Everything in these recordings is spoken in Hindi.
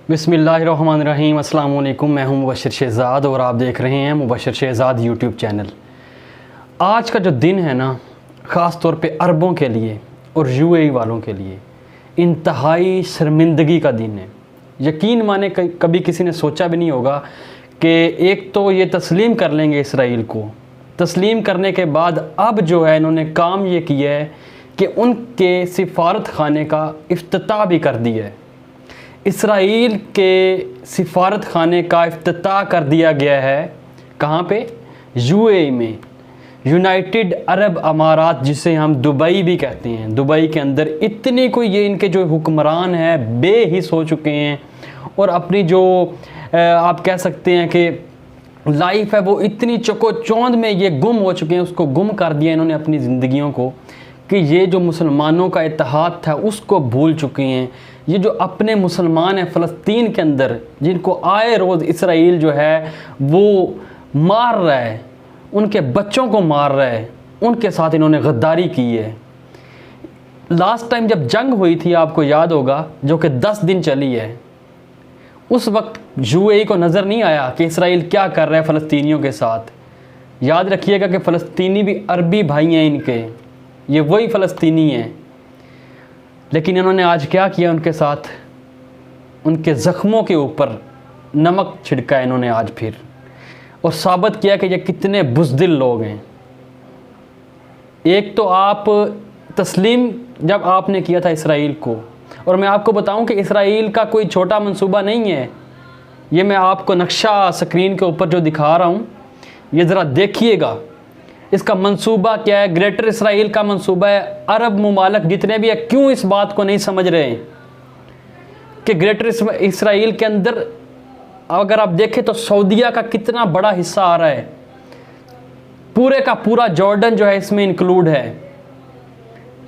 बिस्मिल्लाहिर्रहमानिर्रहीम। अस्सलाम वालेकुम। मैं हूं मुबशर शहज़ाद और आप देख रहे हैं मुबशर शहज़ाद यूट्यूब चैनल। आज का जो दिन है ना, ख़ास तौर पे अरबों के लिए और यूएई वालों के लिए इंतहाई शर्मिंदगी का दिन है। यकीन माने कभी किसी ने सोचा भी नहीं होगा कि एक तो ये तस्लीम कर लेंगे इसराइल को। तस्लीम करने के बाद अब जो है इन्होंने काम ये किया है कि उनके सिफारत खाने का इफ्तिताह भी कर दिया है। इसराइल के सिफारत खाने का इफ्तिताह कर दिया गया है। कहाँ पे? यूएई में, यूनाइटेड अरब अमारात, जिसे हम दुबई भी कहते हैं। दुबई के अंदर इतने कोई ये इनके जो हुक्मरान हैं बेहिस हो चुके हैं और अपनी जो आप कह सकते हैं कि लाइफ है वो इतनी चकोचौंध में ये गुम हो चुके हैं, उसको गुम कर दिया इन्होंने अपनी ज़िंदगियों को, कि ये जो मुसलमानों का इत्तेहाद था उसको भूल चुके हैं। ये जो अपने मुसलमान हैं फ़लस्तीन के अंदर, जिनको आए रोज़ इसराइल जो है वो मार रहा है, उनके बच्चों को मार रहा है, उनके साथ इन्होंने गद्दारी की है। लास्ट टाइम जब जंग हुई थी, आपको याद होगा, जो कि 10 दिन चली है, उस वक्त यूएई को नज़र नहीं आया कि इसराइल क्या कर रहा है फ़लस्तीनियों के साथ। याद रखिएगा कि फ़लस्तीनी भी अरबी भाई हैं इनके, ये वही फ़लस्तीनी हैं। लेकिन इन्होंने आज क्या किया उनके साथ? उनके ज़ख्मों के ऊपर नमक छिड़का इन्होंने आज फिर, और साबित किया कि ये कितने बुज़दिल लोग हैं। एक तो आप तस्लीम जब आपने किया था इसराइल को, और मैं आपको बताऊं कि इसराइल का कोई छोटा मंसूबा नहीं है। ये मैं आपको नक्शा स्क्रीन के ऊपर जो दिखा रहा हूं, ये ज़रा देखिएगा इसका मंसूबा क्या है। ग्रेटर इसराइल का मंसूबा है। अरब मुमालिक जितने भी है, क्यों इस बात को नहीं समझ रहे हैं कि ग्रेटर इसराइल के अंदर अगर आप देखें तो सऊदीया का कितना बड़ा हिस्सा आ रहा है। पूरे का पूरा जॉर्डन जो है इसमें इंक्लूड है।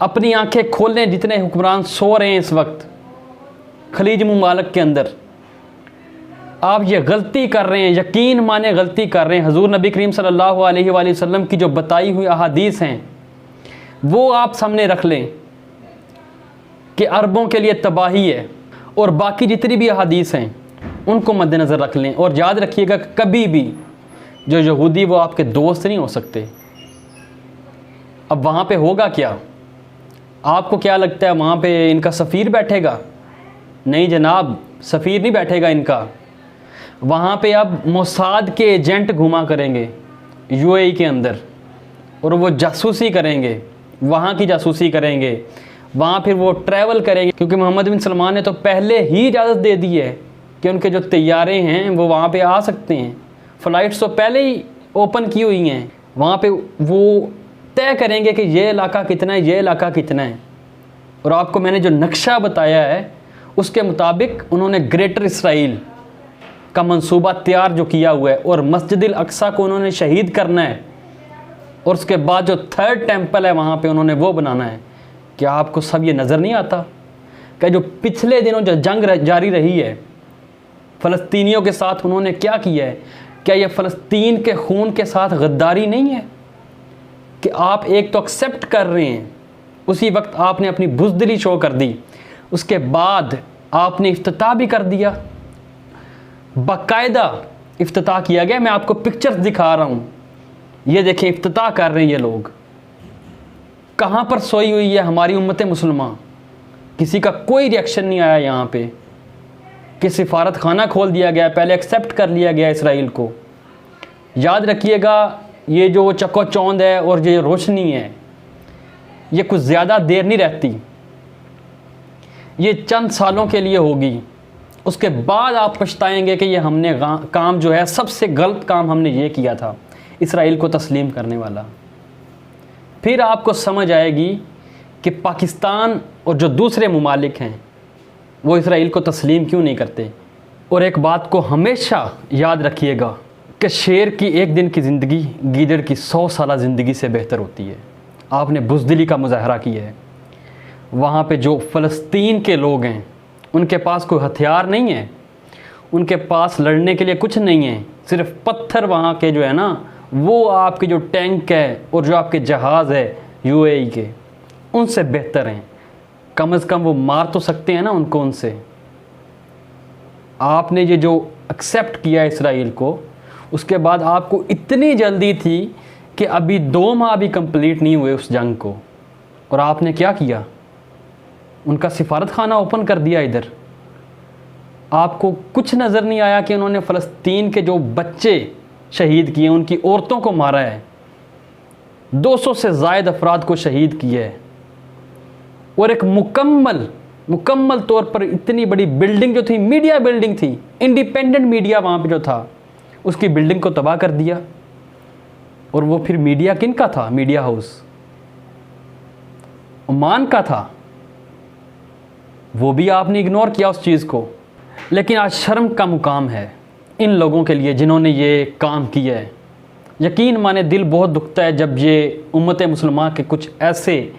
अपनी आंखें खोलें, जितने हुक्मरान सो रहे हैं इस वक्त खलीज मुमालिक के अंदर, आप ये गलती कर रहे हैं, यकीन माने गलती कर रहे हैं। हजूर नबी करीम सल्लल्लाहु अलैहि वसल्लम की जो बताई हुई अहादीस हैं वो आप सामने रख लें कि अरबों के लिए तबाही है, और बाकी जितनी भी अहादीस हैं उनको मद्देनज़र रख लें। और याद रखिएगा कभी भी जो यहूदी वो आपके दोस्त नहीं हो सकते। अब वहाँ पे होगा क्या? आपको क्या लगता है वहाँ पे इनका सफ़ीर बैठेगा? नहीं जनाब, सफ़ीर नहीं बैठेगा इनका। वहाँ पे अब मोसाद के एजेंट घुमा करेंगे यूएई के अंदर, और वो जासूसी करेंगे, वहाँ की जासूसी करेंगे, वहाँ फिर वो ट्रैवल करेंगे। क्योंकि मोहम्मद बिन सलमान ने तो पहले ही इजाज़त दे दी है कि उनके जो तैयारे हैं वो वहाँ पे आ सकते हैं। फ़्लाइट्स तो पहले ही ओपन की हुई हैं। वहाँ पे वो तय करेंगे कि ये इलाका कितना है, ये इलाका कितना है। और आपको मैंने जो नक्शा बताया है उसके मुताबिक उन्होंने ग्रेटर इसराइल का मंसूबा तैयार जो किया हुआ है, और मस्जिद अक्सा को उन्होंने शहीद करना है, और उसके बाद जो 3rd टेम्पल है वहाँ पे उन्होंने वो बनाना है। क्या आपको सब ये नज़र नहीं आता कि जो पिछले दिनों जो जंग जारी रही है फ़लस्तीनियों के साथ, उन्होंने क्या किया है? क्या ये फ़लस्तीन के खून के साथ गद्दारी नहीं है कि आप एक तो एक्सेप्ट कर रहे हैं, उसी वक्त आपने अपनी बुज़दिली शो कर दी, उसके बाद आपने इफ्तिताह भी कर दिया। बाकायदा इफ्तिताह किया गया। मैं आपको पिक्चर्स दिखा रहा हूँ, ये देखें इफ्तिताह कर रहे हैं ये लोग। कहाँ पर सोई हुई है हमारी उम्मत मुसलमान? किसी का कोई रिएक्शन नहीं आया यहाँ पे कि सिफारत खाना खोल दिया गया, पहले एक्सेप्ट कर लिया गया इसराइल को। याद रखिएगा ये जो चकोचौंध है और ये रोशनी है, ये कुछ ज़्यादा देर नहीं रहती, ये चंद सालों के लिए होगी। उसके बाद आप पछताएंगे कि ये हमने काम जो है सबसे गलत काम हमने ये किया था, इसराइल को तस्लीम करने वाला। फिर आपको समझ आएगी कि पाकिस्तान और जो दूसरे मुमालिक हैं वो इसराइल को तस्लीम क्यों नहीं करते। और एक बात को हमेशा याद रखिएगा कि शेर की एक दिन की ज़िंदगी गीदड़ की 100 साल ज़िंदगी से बेहतर होती है। आपने बुज़दिली का मुज़ाहरा किया है। वहाँ पे जो फ़लस्तीन के लोग हैं उनके पास कोई हथियार नहीं है, उनके पास लड़ने के लिए कुछ नहीं है, सिर्फ पत्थर वहाँ के जो है ना, वो आपके जो टैंक है और जो आपके जहाज़ है यूएई के, उनसे बेहतर हैं। कम से कम वो मार तो सकते हैं ना उनको उनसे। आपने ये जो एक्सेप्ट किया इसराइल को, उसके बाद आपको इतनी जल्दी थी कि अभी 2 माह भी कंप्लीट नहीं हुए उस जंग को, और आपने क्या किया? उनका सिफारत खाना ओपन कर दिया इधर। आपको कुछ नज़र नहीं आया कि उन्होंने फ़लस्तीन के जो बच्चे शहीद किए, उनकी औरतों को मारा है, 200 से ज़ायद अफराद को शहीद किया है, और एक मुकम्मल तौर पर इतनी बड़ी बिल्डिंग जो थी, मीडिया बिल्डिंग थी, इंडिपेंडेंट मीडिया वहाँ पे जो था, उसकी बिल्डिंग को तबाह कर दिया। और वो फिर मीडिया किन का था? मीडिया हाउस ओमान का था, वो भी आपने इग्नोर किया उस चीज़ को। लेकिन आज शर्म का मुकाम है इन लोगों के लिए जिन्होंने ये काम किया है। यकीन माने दिल बहुत दुखता है जब ये उम्मत मुसलमान के कुछ ऐसे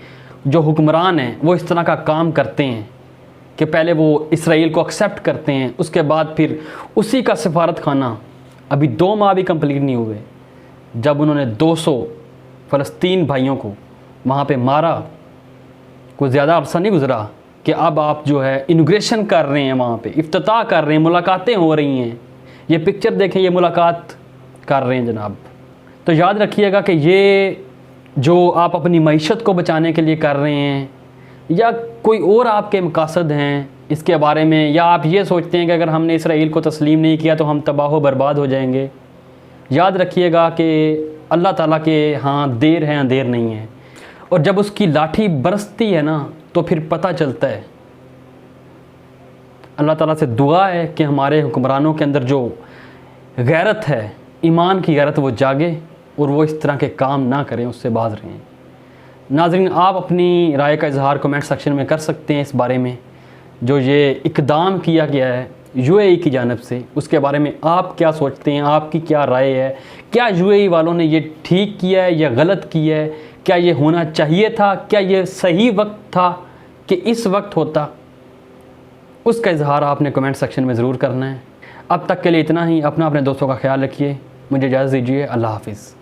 जो हुक्मरान हैं वो इस तरह का काम करते हैं कि पहले वो इसराइल को एक्सेप्ट करते हैं, उसके बाद फिर उसी का सिफारत खाना, अभी 2 माह भी कंप्लीट नहीं हुए जब उन्होंने 200 फ़लस्तीन भाइयों को वहाँ पे मारा। कुछ ज़्यादा अरसा नहीं गुजरा कि अब आप जो है इनॉग्रेशन कर रहे हैं, वहाँ पे इफ्तिताह कर रहे हैं, मुलाकातें हो रही हैं। ये पिक्चर देखें, ये मुलाकात कर रहे हैं जनाब। तो याद रखिएगा कि ये जो आप अपनी मईशत को बचाने के लिए कर रहे हैं, या कोई और आपके मकासद हैं इसके बारे में, या आप ये सोचते हैं कि अगर हमने इसराइल को तस्लीम नहीं किया तो हम तबाह बर्बाद हो जाएंगे, याद रखिएगा कि अल्लाह ताला के हाँ देर है अंधेर नहीं है। और जब उसकी लाठी बरसती है ना तो फिर पता चलता है। अल्लाह ताला से दुआ है कि हमारे हुक्मरानों के अंदर जो गैरत है, ईमान की गैरत, वो जागे और वो इस तरह के काम ना करें, उससे बाज रहें। नाज़रीन, आप अपनी राय का इजहार कमेंट सेक्शन में कर सकते हैं इस बारे में। जो ये इक़दाम किया गया है यूएई की जानिब से, उसके बारे में आप क्या सोचते हैं? आपकी क्या राय है? क्या यूएई वालों ने ये ठीक किया है या गलत किया है? क्या ये होना चाहिए था? क्या ये सही वक्त था कि इस वक्त होता? उसका इजहार आपने कमेंट सेक्शन में ज़रूर करना है। अब तक के लिए इतना ही। अपने दोस्तों का ख्याल रखिए। मुझे इजाज़त दीजिए। अल्लाह हाफ़िज़।